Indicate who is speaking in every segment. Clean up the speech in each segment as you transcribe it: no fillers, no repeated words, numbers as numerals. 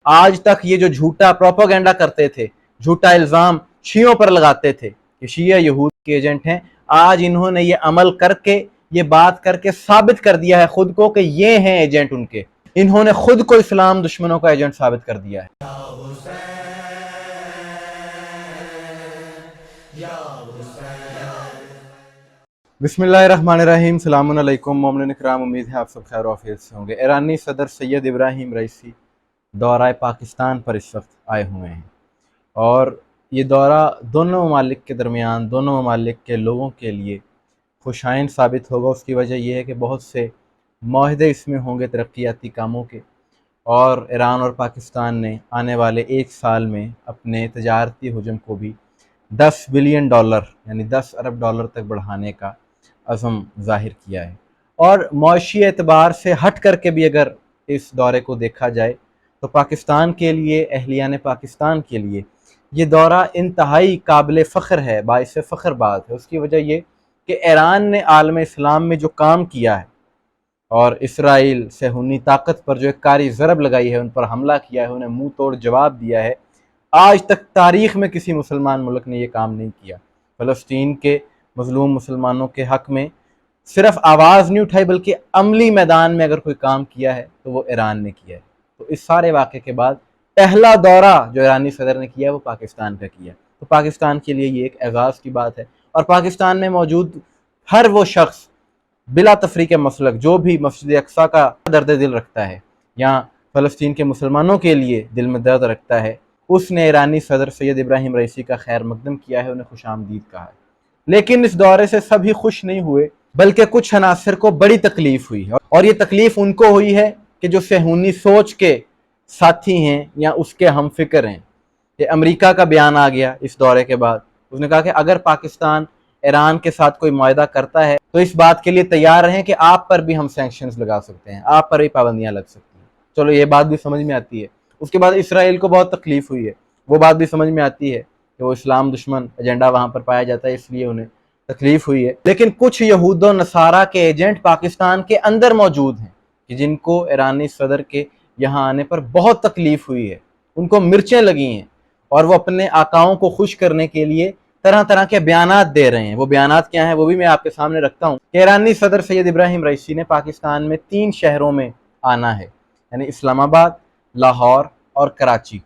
Speaker 1: آج تک یہ جو جھوٹا پروپیگنڈا کرتے تھے، جھوٹا الزام شیعوں پر لگاتے تھے کہ شیعہ یہود کے ایجنٹ ہیں، آج انہوں نے یہ عمل کر کے، یہ بات کر کے ثابت کر دیا ہے خود کو کہ یہ ہیں ایجنٹ ان کے۔ انہوں نے خود کو اسلام دشمنوں کا ایجنٹ ثابت کر دیا ہے۔ بسم اللہ الرحمن الرحیم، السلام علیکم مومنین اکرام، امید ہے آپ سب خیر و عافیت سے ہوں گے۔ ایرانی صدر سید ابراہیم رئیسی دورہ پاکستان پر اس وقت آئے ہوئے ہیں، اور یہ دورہ دونوں ممالک کے درمیان، دونوں ممالک کے لوگوں کے لیے خوشائن ثابت ہوگا۔ اس کی وجہ یہ ہے کہ بہت سے معاہدے اس میں ہوں گے ترقیاتی کاموں کے، اور ایران اور پاکستان نے آنے والے ایک سال میں اپنے تجارتی حجم کو بھی $10 بلین یعنی $10 ارب تک بڑھانے کا عزم ظاہر کیا ہے۔ اور معاشی اعتبار سے ہٹ کر کے بھی اگر اس دورے کو دیکھا جائے تو پاکستان کے لیے، اہلیان پاکستان کے لیے یہ دورہ انتہائی قابل فخر ہے، باعث فخر بات ہے۔ اس کی وجہ یہ کہ ایران نے عالم اسلام میں جو کام کیا ہے، اور اسرائیل صہیونی طاقت پر جو ایک کاری ضرب لگائی ہے، ان پر حملہ کیا ہے، انہیں منہ توڑ جواب دیا ہے، آج تک تاریخ میں کسی مسلمان ملک نے یہ کام نہیں کیا۔ فلسطین کے مظلوم مسلمانوں کے حق میں صرف آواز نہیں اٹھائی، بلکہ عملی میدان میں اگر کوئی کام کیا ہے تو وہ ایران نے کیا ہے۔ تو اس سارے واقعے کے بعد پہلا دورہ جو ایرانی صدر نے کیا وہ پاکستان کا کیا، تو پاکستان کے لیے یہ ایک اعزاز کی بات ہے۔ اور پاکستان میں موجود ہر وہ شخص بلا تفریق مسلک جو بھی مسجد اقصیٰ کا درد دل رکھتا ہے یا فلسطین کے مسلمانوں کے لیے دل میں درد رکھتا ہے، اس نے ایرانی صدر سید ابراہیم رئیسی کا خیر مقدم کیا ہے، انہیں خوش آمدید کہا ہے۔ لیکن اس دورے سے سبھی خوش نہیں ہوئے، بلکہ کچھ عناصر کو بڑی تکلیف ہوئی ہے، اور یہ تکلیف ان کو ہوئی ہے کہ جو صہیونی سوچ کے ساتھی ہیں یا اس کے ہم فکر ہیں۔ کہ امریکہ کا بیان آ گیا اس دورے کے بعد، اس نے کہا کہ اگر پاکستان ایران کے ساتھ کوئی معاہدہ کرتا ہے تو اس بات کے لیے تیار رہیں کہ آپ پر بھی ہم سینکشنز لگا سکتے ہیں، آپ پر بھی پابندیاں لگ سکتی ہیں۔ چلو یہ بات بھی سمجھ میں آتی ہے۔ اس کے بعد اسرائیل کو بہت تکلیف ہوئی ہے، وہ بات بھی سمجھ میں آتی ہے کہ وہ اسلام دشمن ایجنڈا وہاں پر پایا جاتا ہے، اس لیے انہیں تکلیف ہوئی ہے۔ لیکن کچھ یہود و نصارہ کے ایجنٹ پاکستان کے اندر موجود ہیں کہ جن کو ایرانی صدر کے یہاں آنے پر بہت تکلیف ہوئی ہے، ان کو مرچیں لگی ہیں، اور وہ اپنے آقاؤں کو خوش کرنے کے لیے طرح طرح کے بیانات دے رہے ہیں۔ وہ بیانات کیا ہیں وہ بھی میں آپ کے سامنے رکھتا ہوں کہ ایرانی صدر سید ابراہیم رئیسی نے پاکستان میں 3 شہروں میں آنا ہے، یعنی اسلام آباد، لاہور اور کراچی،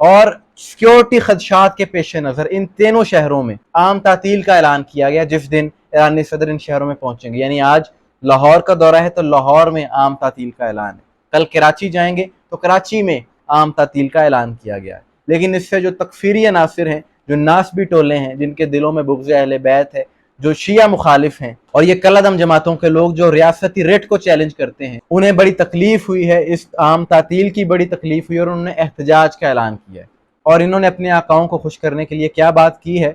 Speaker 1: اور سیکیورٹی خدشات کے پیش نظر ان تینوں شہروں میں عام تعطیل کا اعلان کیا گیا جس دن ایرانی صدر ان شہروں میں پہنچیں گے۔ یعنی آج لاہور کا دورہ ہے تو لاہور میں عام تعطیل کا اعلان ہے، کل کراچی جائیں گے تو کراچی میں عام تعطیل کا اعلان کیا گیا ہے۔ لیکن اس سے جو تکفیری عناصر ہیں، جو ناسبی ٹولے ہیں، جن کے دلوں میں بغض اہل بیت ہے، جو شیعہ مخالف ہیں، اور یہ کالعدم جماعتوں کے لوگ جو ریاستی ریٹ کو چیلنج کرتے ہیں، انہیں بڑی تکلیف ہوئی ہے، اس عام تعطیل کی بڑی تکلیف ہوئی، اور انہوں نے احتجاج کا اعلان کیا ہے۔ اور انہوں نے اپنے آقاؤں کو خوش کرنے کے لیے کیا بات کی ہے؟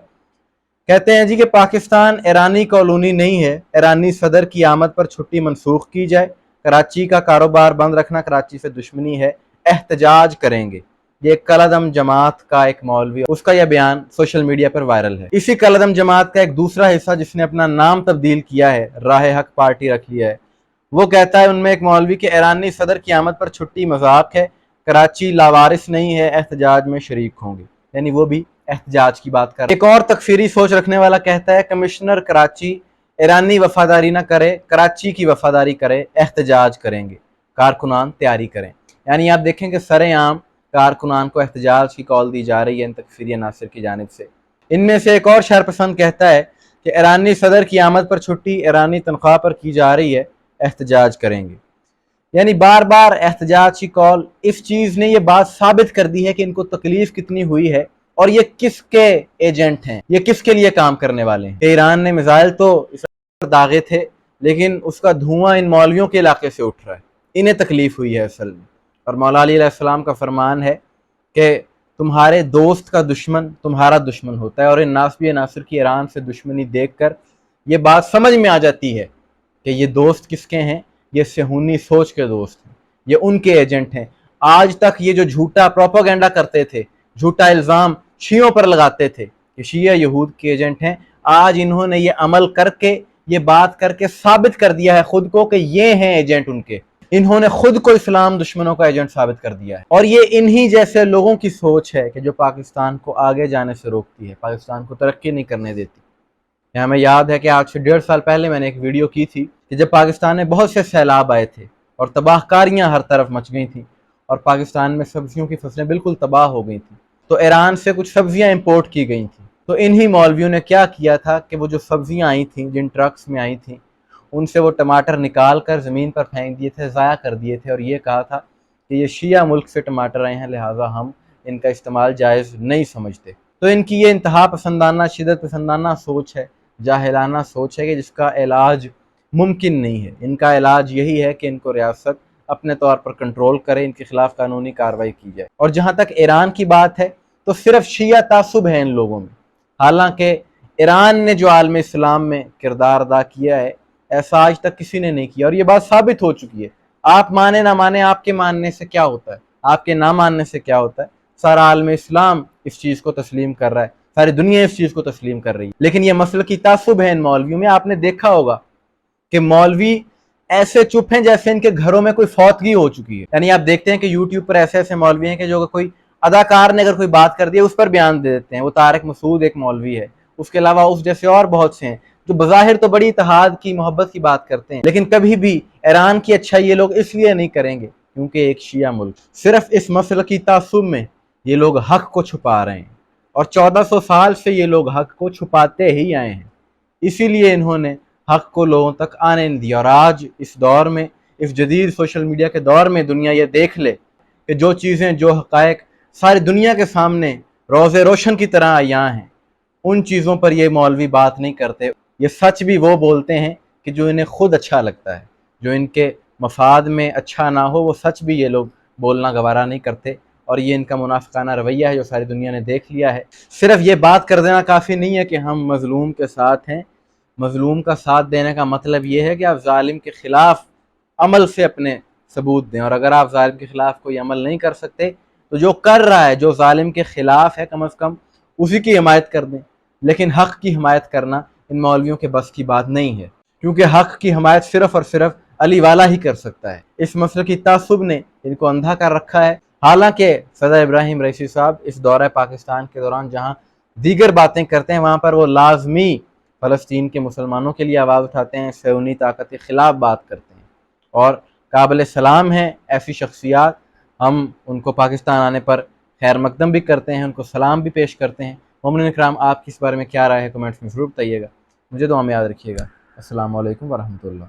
Speaker 1: کہتے ہیں جی کہ پاکستان ایرانی کالونی نہیں ہے، ایرانی صدر کی آمد پر چھٹی منسوخ کی جائے، کراچی کا کاروبار بند رکھنا کراچی سے دشمنی ہے، احتجاج کریں گے۔ یہ کالعدم جماعت کا ایک مولوی، اس کا یہ بیان سوشل میڈیا پر وائرل ہے۔ اسی کالعدم جماعت کا ایک دوسرا حصہ جس نے اپنا نام تبدیل کیا ہے، راہ حق پارٹی رکھ لیا ہے، وہ کہتا ہے ان میں ایک مولوی کہ ایرانی صدر کی آمد پر چھٹی مذاق ہے، کراچی لاوارث نہیں ہے، احتجاج میں شریک ہوں گے، یعنی وہ بھی احتجاج کی بات کر رہے ہیں۔ ایک اور تکفیری سوچ رکھنے والا کہتا ہے کمشنر کراچی ایرانی وفاداری نہ کرے، کراچی کی وفاداری کرے، احتجاج کریں گے، کارکنان تیاری کریں۔ یعنی آپ دیکھیں کہ سر عام کارکنان کو احتجاج کی کال دی جا رہی ہے ان تکفیری عناصر کی جانب سے۔ ان میں سے ایک اور شرپسند کہتا ہے کہ ایرانی صدر کی آمد پر چھٹی ایرانی تنخواہ پر کی جا رہی ہے، احتجاج کریں گے۔ یعنی بار بار احتجاج کی کال، اس چیز نے یہ بات ثابت کر دی ہے کہ ان کو تکلیف کتنی ہوئی ہے، اور یہ کس کے ایجنٹ ہیں، یہ کس کے لیے کام کرنے والے ہیں۔ کہ ایران نے میزائل تو اسرائیل پر داغے تھے، لیکن اس کا دھواں ان مولویوں کے علاقے سے اٹھ رہا ہے، انہیں تکلیف ہوئی ہے اصل میں۔ اور مولا علی علیہ السلام کا فرمان ہے کہ تمہارے دوست کا دشمن تمہارا دشمن ہوتا ہے، اور ان ناسبی عناصر کی ایران سے دشمنی دیکھ کر یہ بات سمجھ میں آ جاتی ہے کہ یہ دوست کس کے ہیں، یہ صہیونی سوچ کے دوست ہیں، یہ ان کے ایجنٹ ہیں۔ آج تک یہ جو جھوٹا پروپیگنڈا کرتے تھے، جھوٹا الزام شیعوں پر لگاتے تھے کہ شیعہ یہود کے ایجنٹ ہیں، آج انہوں نے یہ عمل کر کے، یہ بات کر کے ثابت کر دیا ہے خود کو کہ یہ ہیں ایجنٹ ان کے۔ انہوں نے خود کو اسلام دشمنوں کا ایجنٹ ثابت کر دیا ہے، اور یہ انہی جیسے لوگوں کی سوچ ہے کہ جو پاکستان کو آگے جانے سے روکتی ہے، پاکستان کو ترقی نہیں کرنے دیتی۔ ہمیں یاد ہے کہ آج سے 1.5 سال پہلے میں نے ایک ویڈیو کی تھی کہ جب پاکستان میں بہت سے سیلاب آئے تھے اور تباہ کاریاں ہر طرف مچ گئی تھیں اور پاکستان میں سبزیوں کی فصلیں بالکل تباہ ہو گئی تھیں، تو ایران سے کچھ سبزیاں امپورٹ کی گئی تھیں۔ تو انہی مولویوں نے کیا کیا تھا کہ وہ جو سبزیاں آئی تھیں، جن ٹرکس میں آئی تھیں، ان سے وہ ٹماٹر نکال کر زمین پر پھینک دیے تھے، ضائع کر دیے تھے، اور یہ کہا تھا کہ یہ شیعہ ملک سے ٹماٹر آئے ہیں، لہٰذا ہم ان کا استعمال جائز نہیں سمجھتے۔ تو ان کی یہ انتہا پسندانہ، شدت پسندانہ سوچ ہے، جاہلانہ سوچ ہے کہ جس کا علاج ممکن نہیں ہے۔ ان کا علاج یہی ہے کہ ان کو ریاست اپنے طور پر کنٹرول کرے، ان کے خلاف قانونی کارروائی کی جائے۔ اور جہاں تک ایران کی بات ہے تو صرف شیعہ تعصب ہے ان لوگوں میں، حالانکہ ایران نے جو عالم اسلام میں کردار ادا کیا ہے ایسا آج تک کسی نے نہیں کیا، اور یہ بات ثابت ہو چکی ہے۔ آپ مانے نہ مانے، آپ کے ماننے سے کیا ہوتا ہے، آپ کے نہ ماننے سے کیا ہوتا ہے، سارا عالم اسلام اس چیز کو تسلیم کر رہا ہے، ساری دنیا اس چیز کو تسلیم کر رہی ہے۔ لیکن یہ مسلکی تعصب ہے ان مولویوں میں۔ آپ نے دیکھا ہوگا کہ مولوی ایسے چپ ہیں جیسے ان کے گھروں میں کوئی فوتگی ہو چکی ہے۔ یعنی آپ دیکھتے ہیں کہ یوٹیوب پر ایسے ایسے مولوی ہیں کہ جو کوئی اداکار نے اگر کوئی بات کر دی اس پر بیان دے دیتے ہیں۔ وہ طارق مسعود ایک مولوی ہے، اس کے علاوہ اس جیسے اور بہت سے ہیں جو بظاہر تو بڑی اتحاد کی، محبت کی بات کرتے ہیں، لیکن کبھی بھی ایران کی اچھائی یہ لوگ اس لیے نہیں کریں گے کیونکہ ایک شیعہ ملک۔ صرف اس مسلکی تعصب میں یہ لوگ حق کو چھپا رہے ہیں، اور 1400 سال سے یہ لوگ حق کو چھپاتے ہی آئے ہیں، اسی لیے انہوں نے حق کو لوگوں تک آنے نہیں دیا۔ اور آج اس دور میں، اس جدید سوشل میڈیا کے دور میں، دنیا یہ دیکھ لے کہ جو چیزیں، جو حقائق ساری دنیا کے سامنے روز روشن کی طرح عیاں ہیں، ان چیزوں پر یہ مولوی بات نہیں کرتے۔ یہ سچ بھی وہ بولتے ہیں کہ جو انہیں خود اچھا لگتا ہے، جو ان کے مفاد میں اچھا نہ ہو وہ سچ بھی یہ لوگ بولنا گوارا نہیں کرتے، اور یہ ان کا منافقانہ رویہ ہے جو ساری دنیا نے دیکھ لیا ہے۔ صرف یہ بات کر دینا کافی نہیں ہے کہ ہم مظلوم کے ساتھ ہیں۔ مظلوم کا ساتھ دینے کا مطلب یہ ہے کہ آپ ظالم کے خلاف عمل سے اپنے ثبوت دیں، اور اگر آپ ظالم کے خلاف کوئی عمل نہیں کر سکتے تو جو کر رہا ہے، جو ظالم کے خلاف ہے، کم از کم اسی کی حمایت کر دیں۔ لیکن حق کی حمایت کرنا ان مولویوں کے بس کی بات نہیں ہے، کیونکہ حق کی حمایت صرف اور صرف علی والا ہی کر سکتا ہے۔ اس مسلکی تعصب نے ان کو اندھا کر رکھا ہے۔ حالانکہ صدر ابراہیم رئیسی صاحب اس دورہ پاکستان کے دوران جہاں دیگر باتیں کرتے ہیں وہاں پر وہ لازمی فلسطین کے مسلمانوں کے لیے آواز اٹھاتے ہیں، صہیونی طاقت کے خلاف بات کرتے ہیں، اور قابل سلام ہیں ایسی شخصیات۔ ہم ان کو پاکستان آنے پر خیر مقدم بھی کرتے ہیں، ان کو سلام بھی پیش کرتے ہیں۔ مومنین اکرام، آپ کی اس بارے میں کیا رائے ہے؟ کمنٹس میں ضرور بتائیے گا۔ مجھے دعا میں یاد رکھیے گا۔ السلام علیکم ورحمۃ اللہ۔